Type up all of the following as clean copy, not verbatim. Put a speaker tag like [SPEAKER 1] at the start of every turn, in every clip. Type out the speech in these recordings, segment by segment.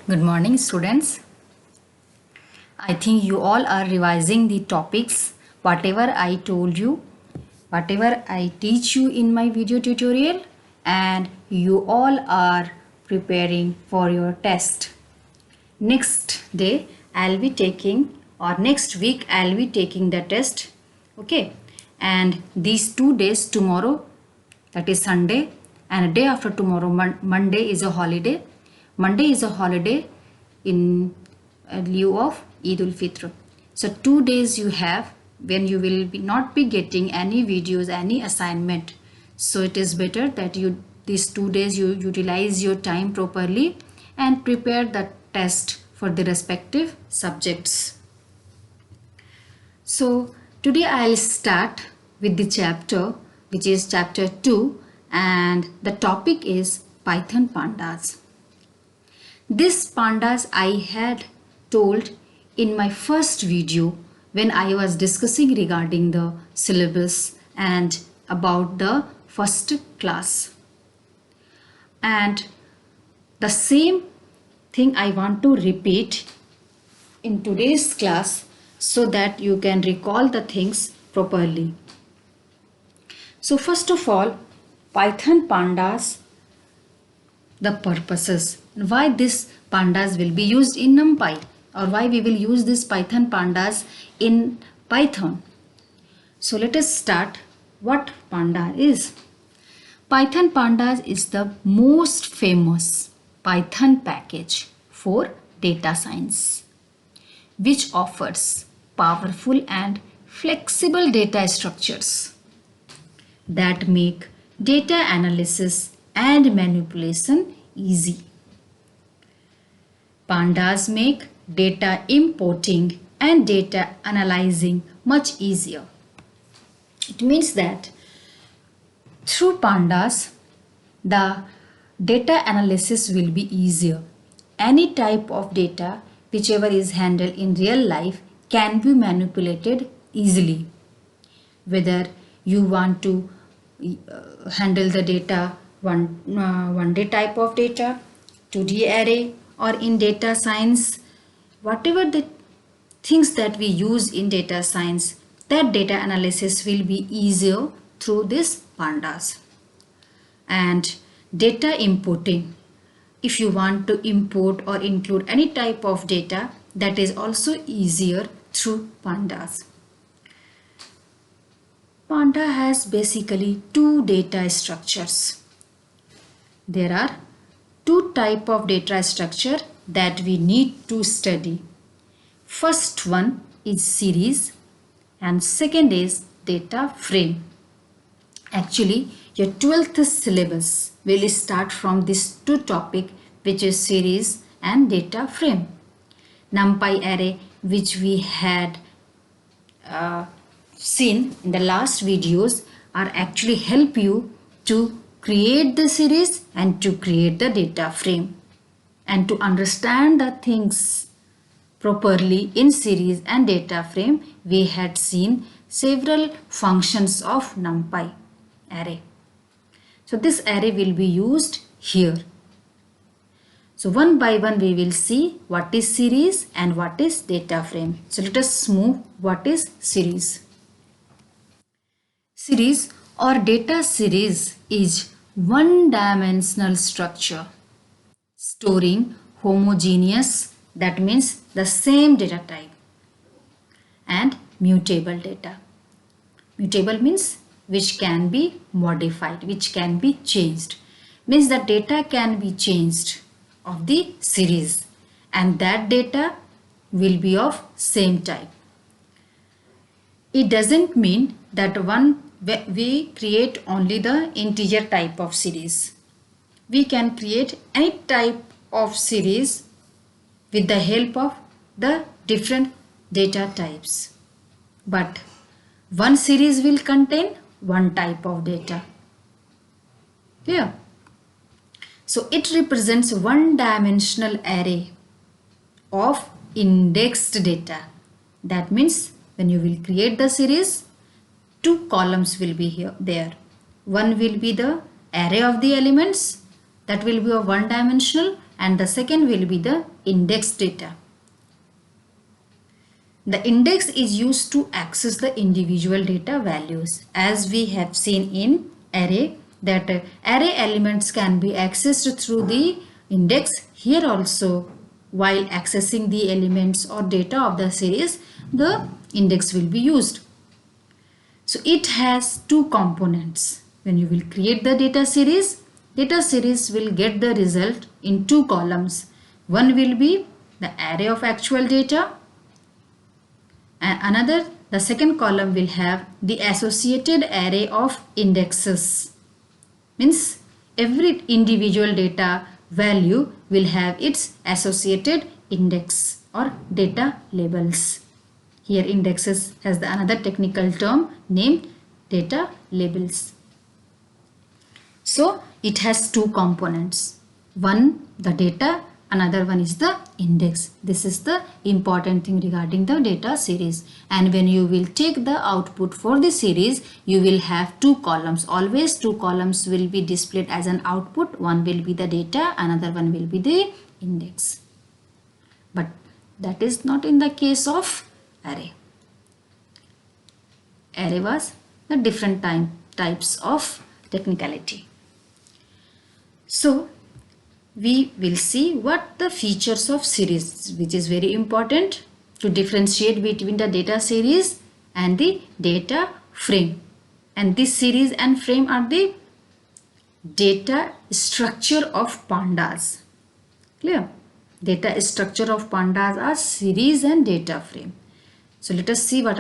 [SPEAKER 1] Good morning, students. I think you all are revising the topics, whatever I told you, whatever I teach you in my video tutorial, and you all are preparing for your test. Next day, I'll be taking, or next week, I'll be taking the test. Okay, and these 2 days, tomorrow, that is Sunday, and a day after tomorrow, Monday is a holiday. Monday is a holiday in lieu of Eid ul Fitr. So 2 days you have when you will not be getting any videos, any assignment. So it is better that you these 2 days you utilize your time properly and prepare the test for the respective subjects. So today I'll start with the chapter which is chapter 2, and the topic is Python pandas. This pandas I had told in my first video when I was discussing regarding the syllabus and about the first class. And the same thing I want to repeat in today's class so that you can recall the things properly. So first of all, Python pandas, the purposes, why this pandas will be used in NumPy, or why we will use this Python pandas in Python. So let us start what panda is. Python pandas is the most famous Python package for data science, which offers powerful and flexible data structures that make data analysis and manipulation easy. Pandas make data importing and data analyzing much easier. It means that through pandas, the data analysis will be easier. Any type of data, whichever is handled in real life, can be manipulated easily. Whether you want to handle the data one day type of data, 2D array, or in data science, whatever the things that we use in data science, that data analysis will be easier through this pandas. And data importing, if you want to import or include any type of data, that is also easier through pandas. Panda has basically two data structures. There are two types of data structure that we need to study. First one is series and second is data frame. Actually, your 12th syllabus will start from these two topics, which is series and data frame. NumPy array, which we had seen in the last videos, are actually help you to create the series and to create the data frame and to understand the things properly in series and data frame. We had seen several functions of NumPy array. So this array will be used here. So one by one we will see what is series and what is data frame. So let us move what is series. Series or data series is one-dimensional structure storing homogeneous, that means the same data type, and mutable data. Mutable means which can be modified, which can be changed. Means the data can be changed of the series and that data will be of same type. It doesn't mean that we create only the integer type of series. We can create any type of series with the help of the different data types. But one series will contain one type of data. Clear? So it represents one-dimensional array of indexed data. That means when you will create the series, two columns will be there. One will be the array of the elements, that will be of one dimensional, and the second will be the index data. The index is used to access the individual data values. As we have seen in array, that array elements can be accessed through the index. Here also, while accessing the elements or data of the series, the index will be used. So it has two components. When you will create the data series will get the result in two columns. One will be the array of actual data, and the second column will have the associated array of indexes. Means every individual data value will have its associated index or data labels. Here indexes has the another technical term named data labels. So it has two components. One the data, another one is the index. This is the important thing regarding the data series. And when you will take the output for the series, you will have two columns. Always two columns will be displayed as an output. One will be the data, another one will be the index. But that is not in the case of array. Array was the different types of technicality. So we will see what the features of series, which is very important to differentiate between the data series and the data frame. And this series and frame are the data structure of pandas. Clear? Data structure of pandas are series and data frame. So let us see what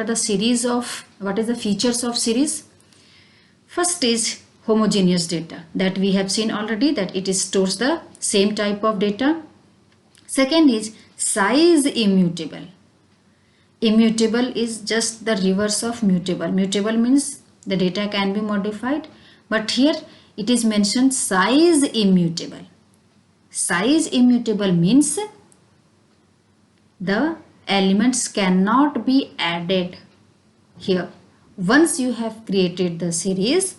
[SPEAKER 1] is the features of series. First is homogeneous data, that we have seen already, that it stores the same type of data. Second is size immutable. Immutable is just the reverse of mutable. Mutable means the data can be modified, but here it is mentioned size immutable. Size immutable means the elements cannot be added here. Once you have created the series,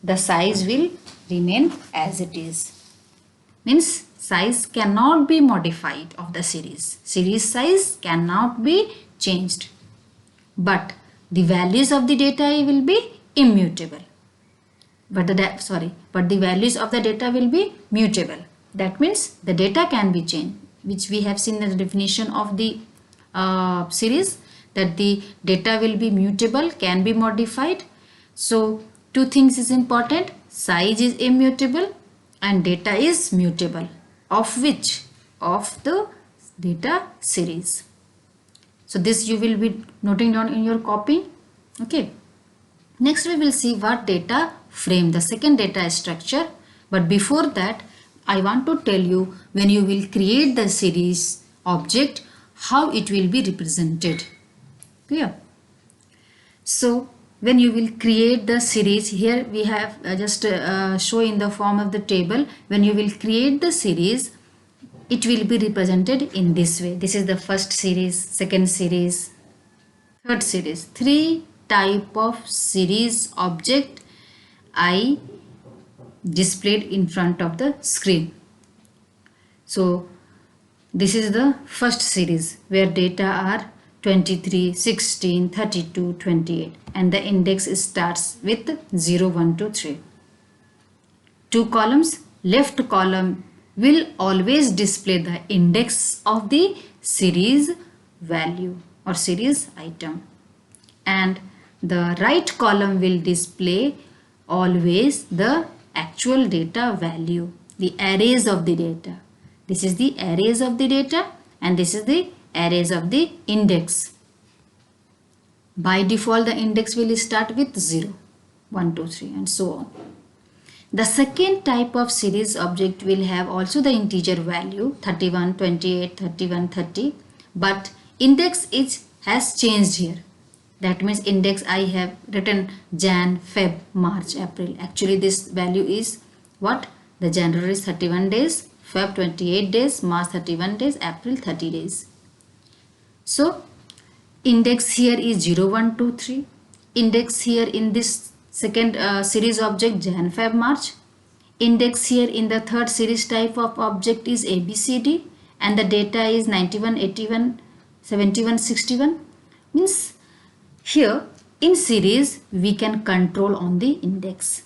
[SPEAKER 1] the size will remain as it is. Means size cannot be modified of the series. Series size cannot be changed. But the values of the data will be immutable. But the values of the data will be mutable. That means the data can be changed, which we have seen in the definition of the series, that the data will be mutable, can be modified. So two things is important: size is immutable and data is mutable. Of which? Of the data series. So this you will be noting down in your copy. Okay. Next we will see what data frame, the second data structure. But before that, I want to tell you, when you will create the series object, how it will be represented. Clear? So when you will create the series, here we have just show in the form of the table. When you will create the series, it will be represented in this way. This is the first series, second series, third series. Three type of series object I displayed in front of the screen. So this is the first series where data are 23, 16, 32, 28, and the index starts with 0, 1, 2, 3. Two columns. Left column will always display the index of the series value or series item, and the right column will display always the actual data value, the arrays of the data. This is the arrays of the data and this is the arrays of the index. By default, the index will start with 0, 1, 2, 3 and so on. The second type of series object will have also the integer value 31, 28, 31, 30, but index has changed here. That means index I have written Jan, Feb, March, April. Actually this value is what? The January is 31 days, Feb 28 days, March 31 days, April 30 days. So index here is 0, 1, 2, 3. Index here in this second series object Jan, Feb, March. index here in the third series type of object is ABCD and the data is 91, 81, 71, 61. Means here in series we can control on the index.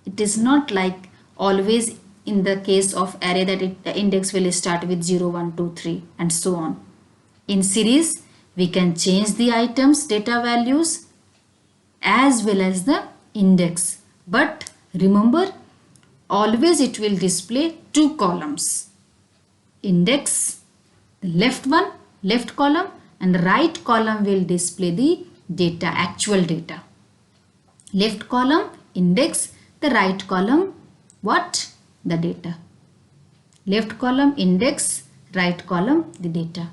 [SPEAKER 1] It is not like always in the case of array that the index will start with 0, 1, 2, 3 and so on. In series we can change the items data values as well as the index, but remember always it will display two columns, index, the left one, left column, and the right column will display the data, actual data. Left column index, the right column what? The data. Left column index, right column the data.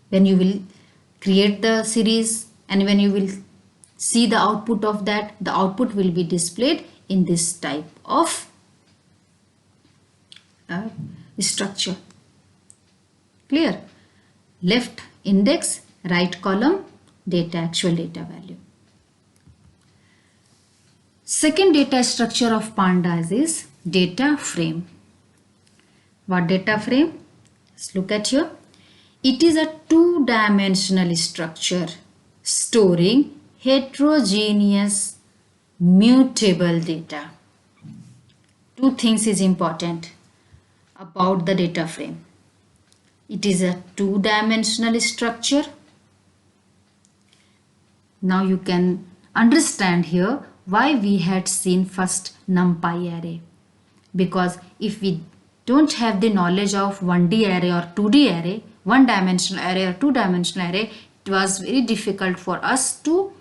[SPEAKER 1] When you will create the series and when you will see the output of that, the output will be displayed in this type of structure. Clear? Left index, right column data, actual data value. Second data structure of pandas is data frame. What data frame? Let's look at here. It is a two-dimensional structure storing heterogeneous mutable data. Two things is important about the data frame. It is a two-dimensional structure. Now you can understand here why we had seen first NumPy array. Because if we don't have the knowledge of 1D array or 2D array, one-dimensional array or two-dimensional array, it was very difficult for us to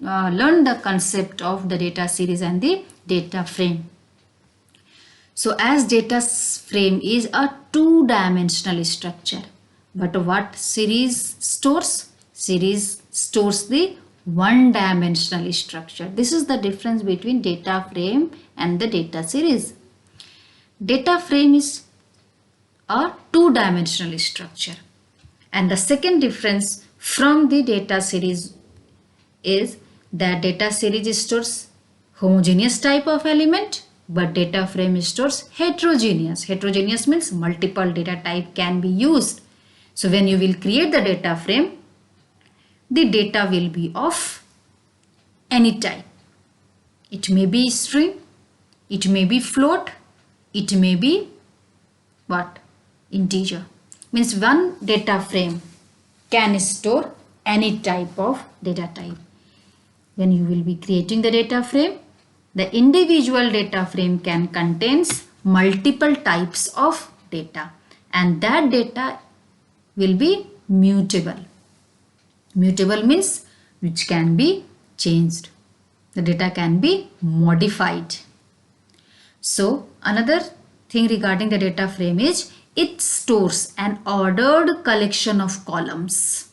[SPEAKER 1] learn the concept of the data series and the data frame. So as data frame is a two-dimensional structure, but what series stores? Series stores the one-dimensional structure. This is the difference between data frame and the data series. Data frame is a two-dimensional structure, and the second difference from the data series is that data series stores homogeneous type of element, but data frame stores heterogeneous. Heterogeneous means multiple data type can be used. So when you will create the data frame, the data will be of any type. It may be string, it may be float, it may be what? Integer. Means one data frame can store any type of data type. When you will be creating the data frame, the individual data frame can contains multiple types of data, and that data will be mutable. Mutable means which can be changed. The data can be modified. So another thing regarding the data frame is it stores an ordered collection of columns.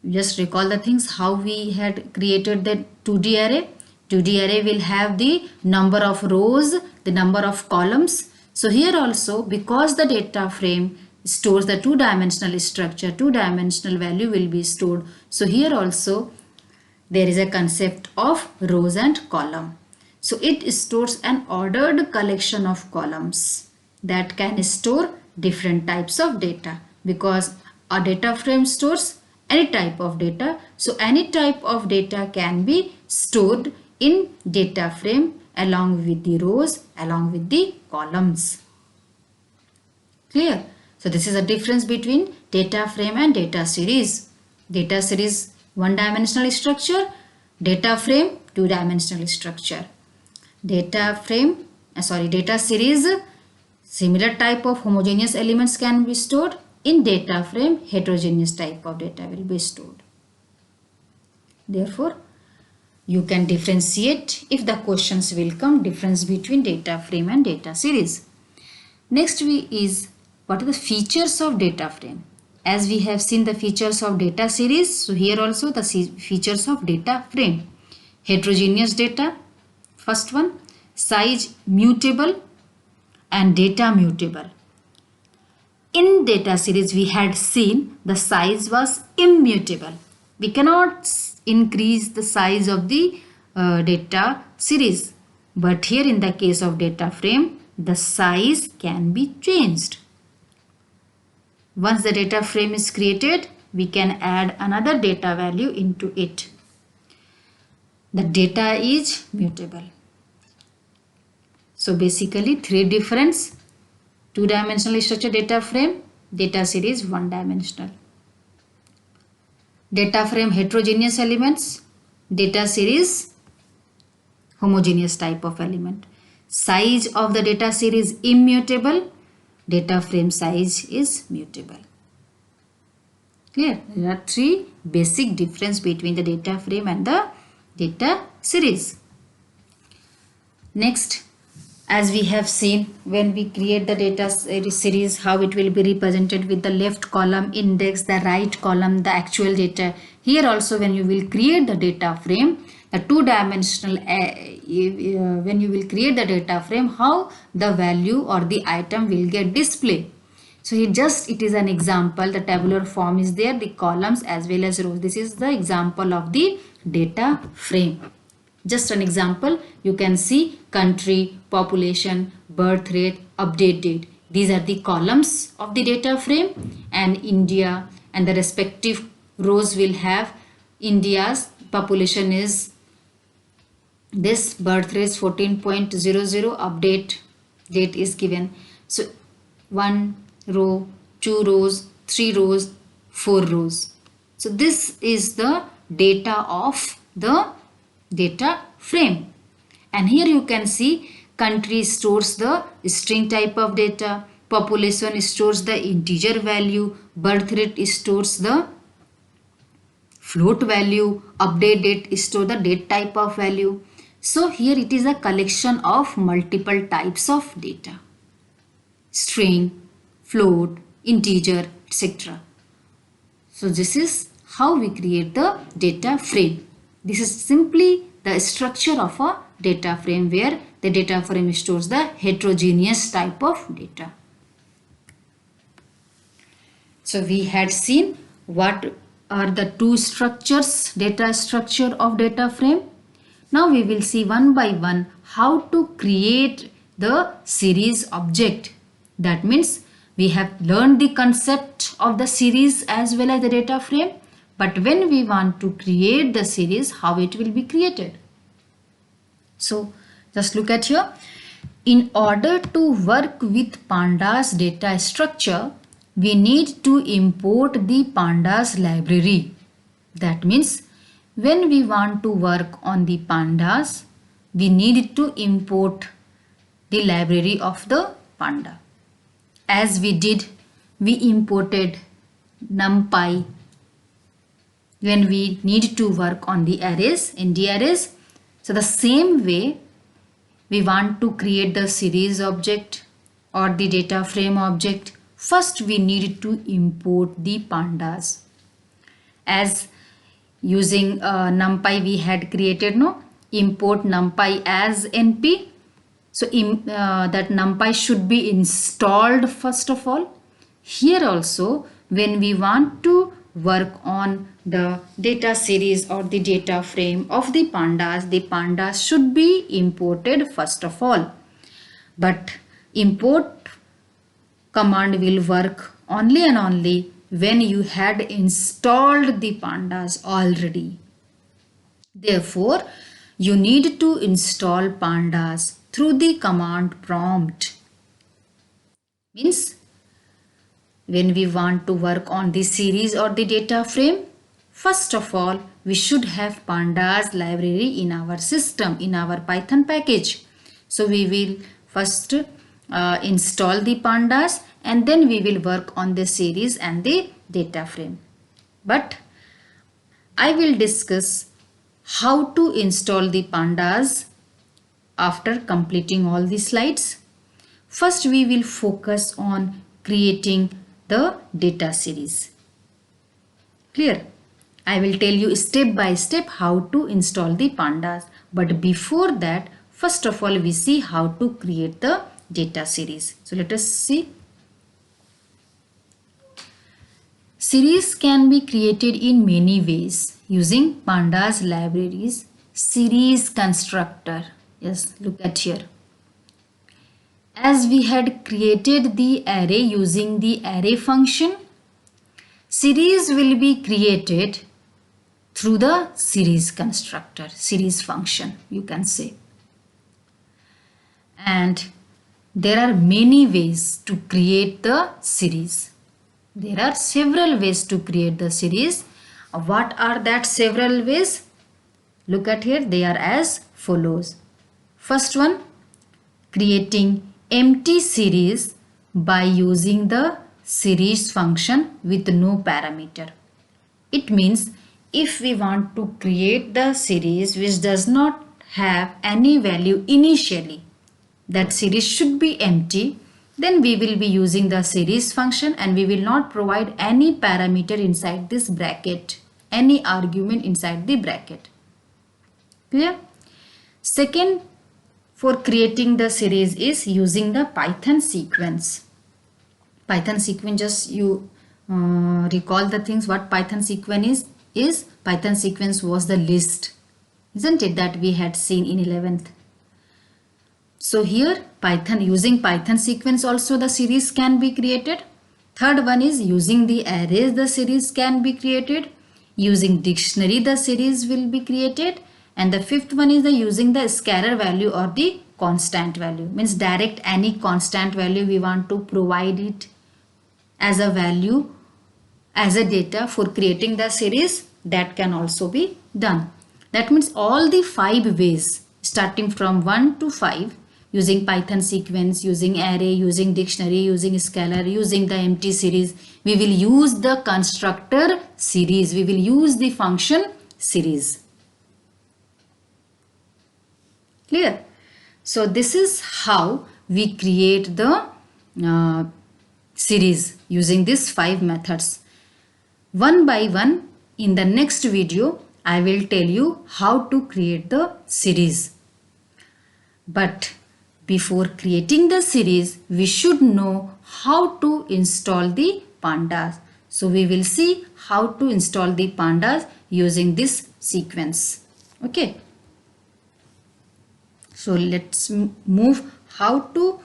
[SPEAKER 1] Just recall the things how we had created the 2D array. 2D array will have the number of rows, the number of columns. So here also, because the data frame stores the two-dimensional structure, two-dimensional value will be stored. So here also there is a concept of rows and column. So it stores an ordered collection of columns that can store different types of data, because a data frame stores any type of data. So any type of data can be stored in data frame along with the rows, along with the columns. Clear? So this is a difference between data frame and data series. Data series one-dimensional structure, data frame two-dimensional structure. Data series, similar type of homogeneous elements can be stored. In data frame, heterogeneous type of data will be stored. Therefore, you can differentiate if the questions will come difference between data frame and data series. Next is what are the features of data frame. As we have seen the features of data series, so here also the features of data frame. Heterogeneous data, first one, size mutable and data mutable. In data series we had seen the size was immutable. We cannot increase the size of the data series. But here in the case of data frame, the size can be changed. Once the data frame is created, we can add another data value into it. The data is mutable. So basically three difference: two-dimensional structure data frame, data series one-dimensional. Data frame heterogeneous elements, data series homogeneous type of element. Size of the data series immutable, data frame size is mutable. Clear? There are three basic difference between the data frame and the data series. Next, as we have seen, when we create the data series, how it will be represented with the left column index, the right column the actual data. Here also, when you will create the data frame, the two-dimensional, when you will create the data frame, how the value or the item will get displayed. So it is an example. The tabular form is there, the columns as well as rows. This is the example of the data frame. Just an example, you can see country, population, birth rate, update date. These are the columns of the data frame, and India, and the respective rows will have India's population is this, birth rate 14.00, update date is given. So 1 row, 2 rows, 3 rows, 4 rows. So this is the data of the data frame. And here you can see country stores the string type of data, population stores the integer value, birth rate stores the float value, update date stores the date type of value. So here it is a collection of multiple types of data: string, float, integer, etc. So this is how we create the data frame. This is simply the structure of a data frame, where the data frame stores the heterogeneous type of data. So we had seen what are the two structures, data structure of data frame. Now we will see one by one how to create the series object. That means we have learned the concept of the series as well as the data frame. But when we want to create the series, how it will be created? So just look at here. In order to work with pandas data structure, we need to import the pandas library. That means when we want to work on the pandas, we need to import the library of the panda. As we did, we imported NumPy when we need to work on the arrays, ND arrays. So the same way, we want to create the series object or the data frame object. First we need to import the pandas. As using NumPy we had created, import NumPy as NP. So that NumPy should be installed first of all. Here also, when we want to work on the data series or the data frame of the pandas should be imported first of all. But import command will work only and only when you had installed the pandas already. Therefore, you need to install pandas through the command prompt. Means when we want to work on the series or the data frame, first of all, we should have pandas library in our system, in our Python package. So we will first install the pandas, and then we will work on the series and the data frame. But I will discuss how to install the pandas after completing all the slides. First, we will focus on creating the data series. Clear? I will tell you step by step how to install the pandas. But before that, first of all, we see how to create the data series. So let us see. Series can be created in many ways using pandas libraries series constructor. Yes, look at here. As we had created the array using the array function, series will be created through the series constructor, series function, you can say. And there are many ways to create the series. There are several ways to create the series. What are that several ways? Look at here, they are as follows. First one, creating empty series by using the series function with no parameter. It means if we want to create the series which does not have any value initially, that series should be empty, then we will be using the series function and we will not provide any parameter inside this bracket, any argument inside the bracket. Clear? Second, for creating the series is using the Python sequence. Python sequence, just you recall the things what Python sequence is. Python sequence was the list, isn't it, that we had seen in 11th. So here Python, using Python sequence also the series can be created. Third one is using the arrays the series can be created. Using dictionary the series will be created. And the fifth one is the using the scalar value or the constant value. Means direct any constant value we want to provide it as a value, as a data for creating the series, that can also be done. That means all the 5 ways starting from 1 to 5, using Python sequence, using array, using dictionary, using scalar, using the empty series, we will use the constructor series, we will use the function series. Clear? So this is how we create the series using these 5 methods. One by one, in the next video, I will tell you how to create the series. But before creating the series, we should know how to install the pandas. So we will see how to install the pandas using this sequence. Okay. So let's move how to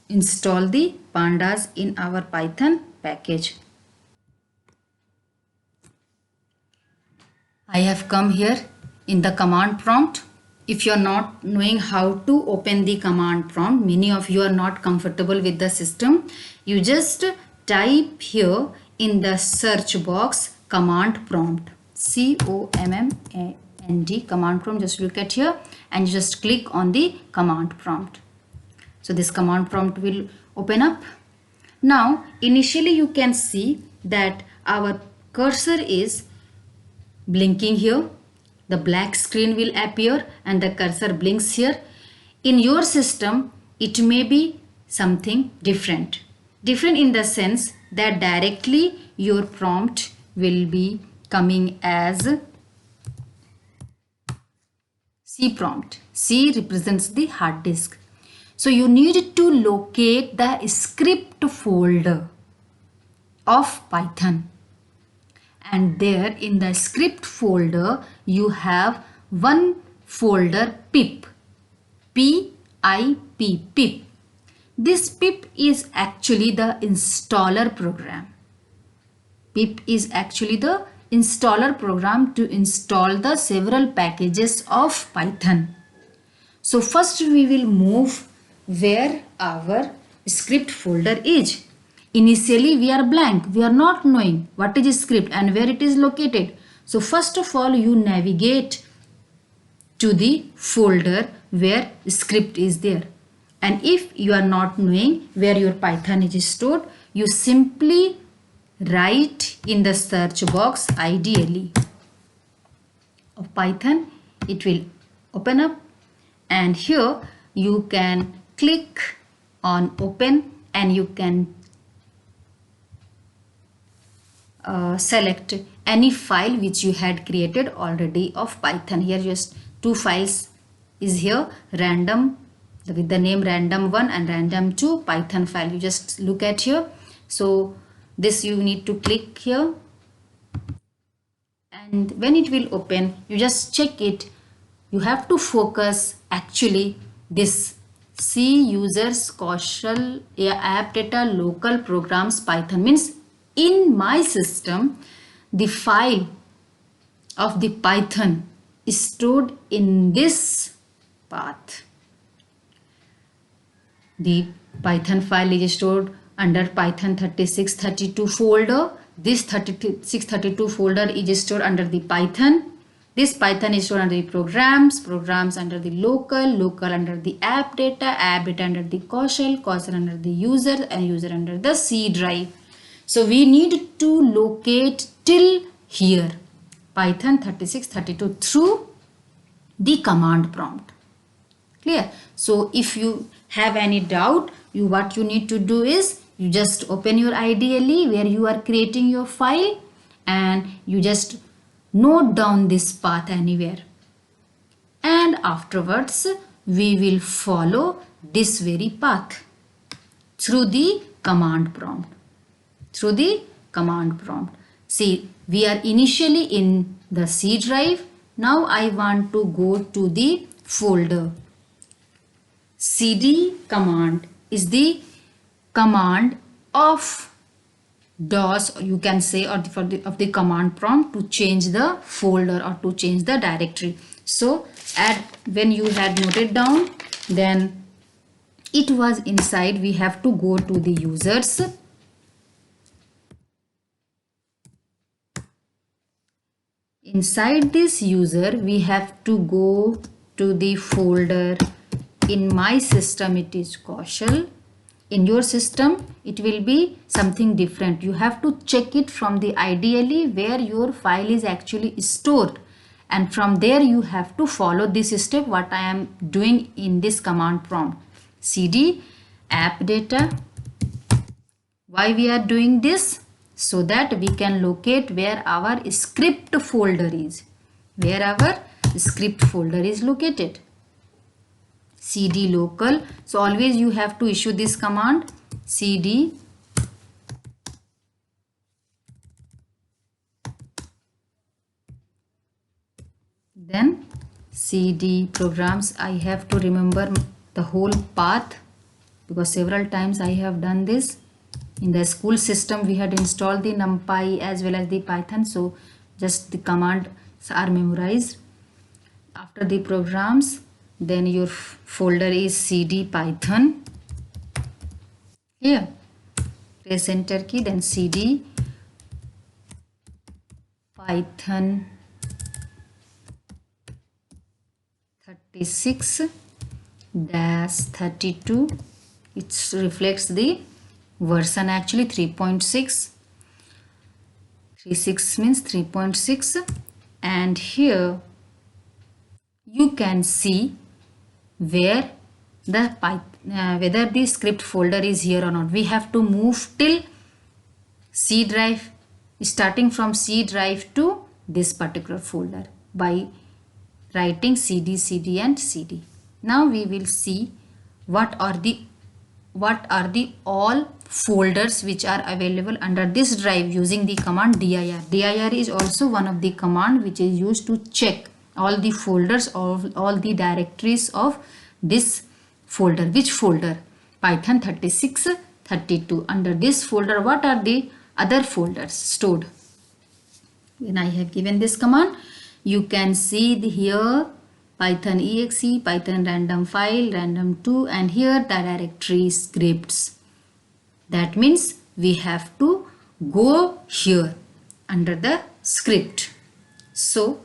[SPEAKER 1] install the pandas in our Python package. I have come here in the command prompt. If you are not knowing how to open the command prompt, many of you are not comfortable with the system, you just type here in the search box command prompt, COMMAND, command prompt. Just look at here and just click on the command prompt. So this command prompt will open up. Now initially you can see that our cursor is blinking here. The black screen will appear and the cursor blinks here. In your system, it may be something different. Different in the sense that directly your prompt will be coming as C prompt. C represents the hard disk. So you need to locate the script folder of Python. And there in the script folder you have one folder pip, P-I-P, pip. This pip is actually the installer program. Pip is actually the installer program to install the several packages of Python. So first we will move where our script folder is. Initially we are blank, we are not knowing what is script and where it is located. So first of all you navigate to the folder where script is there. And if you are not knowing where your Python is stored, you simply write in the search box IDLE of Python. It will open up and here you can click on open and you can select any file which you had created already of Python. Here just 2 files is here, random with the name random1 and random2 Python file. You just look at here. So this you need to click here and when it will open you just check it. You have to focus actually this C users Kaushal app data local programs Python means in my system the file of the Python is stored in this path. The Python file is stored under Python 3632 folder. This 3632 folder is stored under the Python. This Python is stored under the programs under the local under the app data under the Kaushal under the user, and user under the C drive. So we need to locate till here Python 3632 through the command prompt. Clear? So if you have any doubt, what you need to do is you just open your IDLE where you are creating your file and you just note down this path anywhere, and afterwards we will follow this very path through the command prompt. See, we are initially in the C drive. Now I want to go to the folder. CD command is the command of DOS, or you can say, or of the command prompt to change the folder or to change the directory. So when you had noted down, then it was inside, we have to go to the users. Inside this user, we have to go to the folder. In my system, it is Kaushal. In your system, it will be something different. You have to check it from the IDLE where your file is actually stored. And from there, you have to follow this step, what I am doing in this command prompt. CD app data. Why we are doing this? So that we can locate where our script folder is. Where our script folder is located. CD local. So always you have to issue this command CD then CD programs. I have to remember the whole path because several times I have done this. In the school system we had installed the NumPy as well as the Python, so just the commands are memorized. After the programs, then your folder is CD Python. Here press enter key, then CD Python 36-32. It reflects the version actually 3.6. 36 means 3.6, and here you can see where the whether the script folder is here or not. We have to move till C drive, starting from C drive to this particular folder by writing CD, CD and CD. Now we will see what are the all folders which are available under this drive using the command dir. Dir is also one of the command which is used to check all the folders of all the directories of this folder. Which folder? Python 36-32. Under this folder, what are the other folders stored? When I have given this command, you can see here Python exe, Python random file, random2, and here the directory scripts. That means we have to go here under the script. So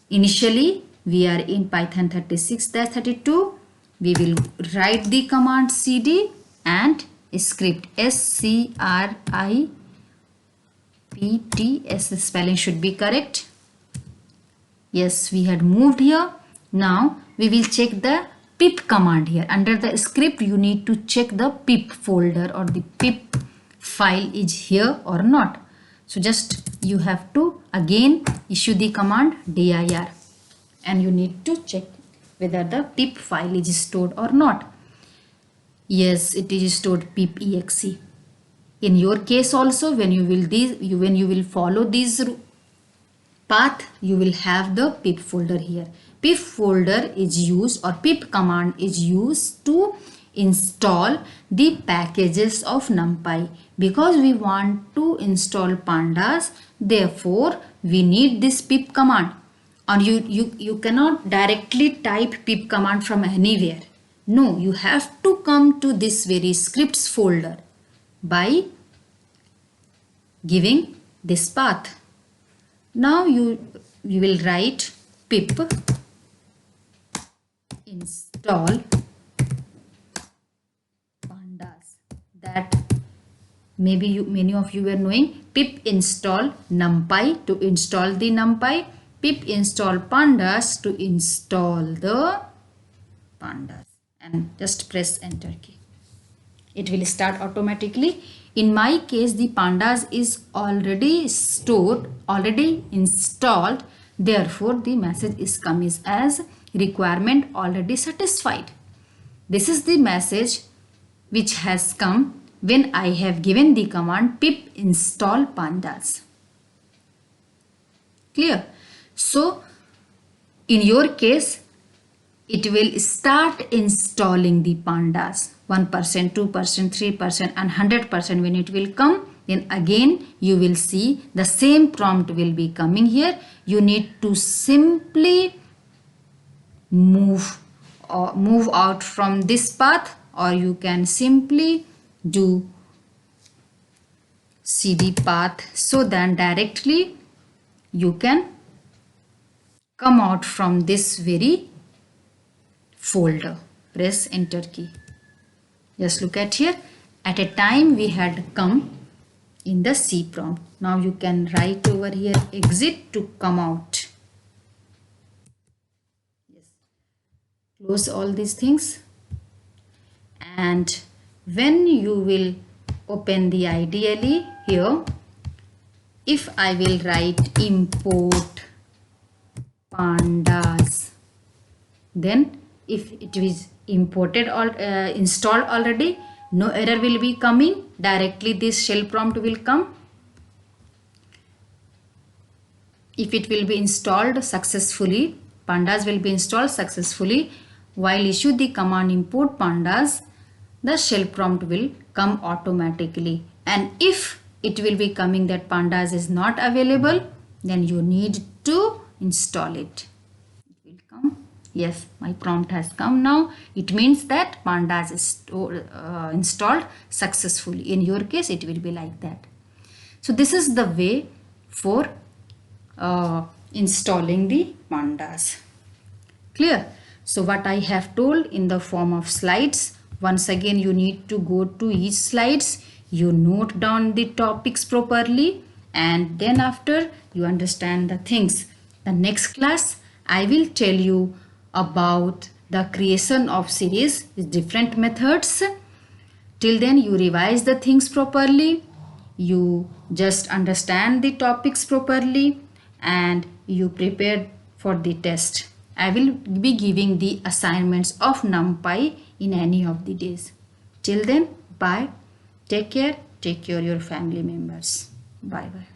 [SPEAKER 1] initially we are in Python 36-32. We will write the command cd and script, script. Spelling should be correct. Yes, we had moved here. Now we will check the pip command here. Under the script, you need to check the pip folder or the pip file is here or not. So just you have to again issue the command dir and you need to check whether the pip file is stored or not. Yes, it is stored pip exe. In your case also, when you will follow this path, you will have the pip folder here. pip folder is used, or pip command is used to install the packages of NumPy. Because we want to install pandas, therefore we need this pip command. Or you cannot directly type pip command from anywhere. No, you have to come to this very scripts folder by giving this path. Now you will write pip install pandas. That maybe many of you were knowing. Pip install NumPy to install the NumPy. Pip install pandas to install the pandas, and just press enter key. It will start automatically. In my case, the pandas is already stored, already installed. Therefore, the message is coming as requirement already satisfied. This is the message which has come when I have given the command pip install pandas. Clear? So, in your case, it will start installing the pandas. 1%, 2%, 3% and 100% when it will come, then again you will see the same prompt will be coming here. You need to simply move out from this path, or you can simply do cd path, so then directly you can come out from this very folder. Press enter key. Just look at here. At a time we had come in the C prompt. Now you can write over here exit to come out. Yes. Close all these things. And when you will open the IDLE here, if I will write import pandas, then if it is imported or installed already, no error will be coming. Directly this shell prompt will come. If it will be installed successfully, pandas will be installed successfully. While issue the command import pandas, the shell prompt will come automatically. And if it will be coming that pandas is not available, then you need to install it. It will come. Yes, my prompt has come now. It means that pandas is installed successfully. In your case, it will be like that. So this is the way for installing the pandas. Clear? So what I have told in the form of slides. Once again, you need to go to each slides. You note down the topics properly, and then after you understand the things. The next class, I will tell you about the creation of series with different methods. Till then, you revise the things properly, you just understand the topics properly, and you prepare for the test. I will be giving the assignments of NumPy in any of the days. Till then, bye. Take care of your family members. Bye bye.